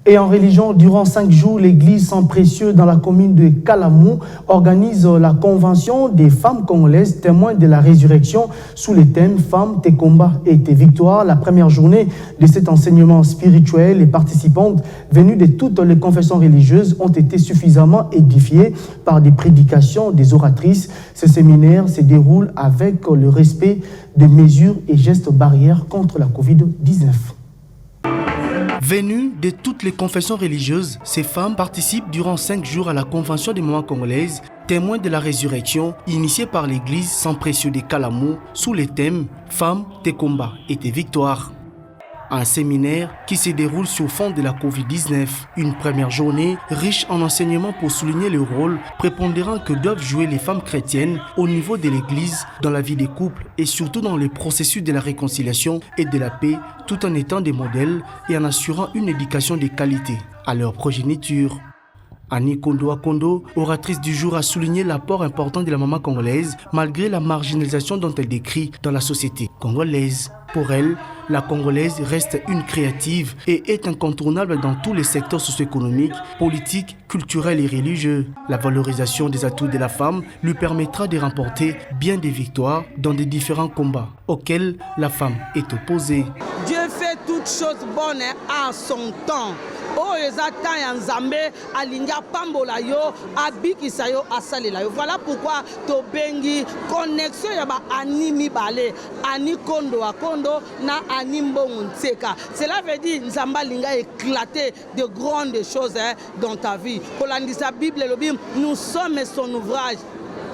Et en religion, durant 5 jours, l'église Sang Précieux dans la commune de Kalamou organise la convention des femmes congolaises témoins de la résurrection sous le thème Femmes, tes combats et tes victoires. La première journée de cet enseignement spirituel, les participantes venues de toutes les confessions religieuses ont été suffisamment édifiées par des prédications des oratrices. Ce séminaire se déroule avec le respect des mesures et gestes barrières contre la Covid-19. Venues de toutes les confessions religieuses, ces femmes participent durant 5 jours à la Convention des mamans congolaises, témoins de la résurrection, initiée par l'église Sang Précieux de Kalamou, sous les thèmes « Femmes, tes combats et tes victoires ». Un séminaire qui se déroule sur fond de la Covid-19. Une première journée riche en enseignements pour souligner le rôle prépondérant que doivent jouer les femmes chrétiennes au niveau de l'Église, dans la vie des couples et surtout dans le processus de la réconciliation et de la paix, tout en étant des modèles et en assurant une éducation de qualité à leur progéniture. Annie Kondo Akondo, oratrice du jour, a souligné l'apport important de la maman congolaise malgré la marginalisation dont elle décrit dans la société congolaise. Pour elle, la Congolaise reste une créative et est incontournable dans tous les secteurs socio-économiques, politiques, culturels et religieux. La valorisation des atouts de la femme lui permettra de remporter bien des victoires dans des différents combats auxquels la femme est opposée. Dieu fait toutes choses bonnes à son temps. Voilà pourquoi Tobengi connexion yaba animi balé ani kondo akondo na animbo nseka. Cela veut dire nzamba linga éclater de grandes choses dans ta vie. Pour la Bible nous sommes son ouvrage.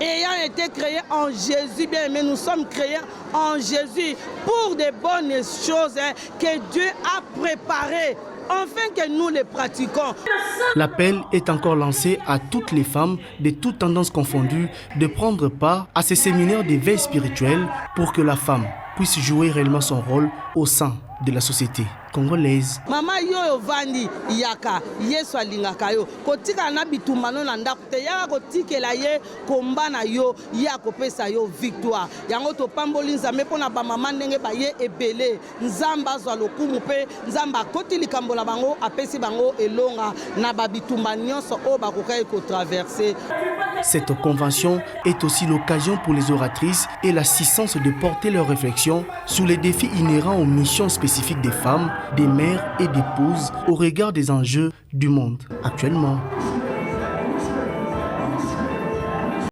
Ayant été créés en Jésus, bien aimé, nous sommes créés en Jésus pour de bonnes choses que Dieu a préparées. Enfin que nous les pratiquons. L'appel est encore lancé à toutes les femmes de toutes tendances confondues de prendre part à ces séminaires d'éveil spirituel pour que la femme puisse jouer réellement son rôle au sein de la société congolaise. Mama yo vandi yaka Yesu alingaka yo kotika na bitumano na ndako te yaka kotikela ye komba na yo ya kopesa yo victoire yango to pamboli nzambe pona ba mama ndenge ba ye ebele nzamba zwa lokumu pe nzamba koti likambo la bango apesi bango elonga na ba bitumba nyonso o ba kokai ko traverser. Cette convention est aussi l'occasion pour les oratrices et l'assistance de porter leurs réflexions sur les défis inhérents aux missions spécifiques des femmes, des mères et d'épouses au regard des enjeux du monde actuellement.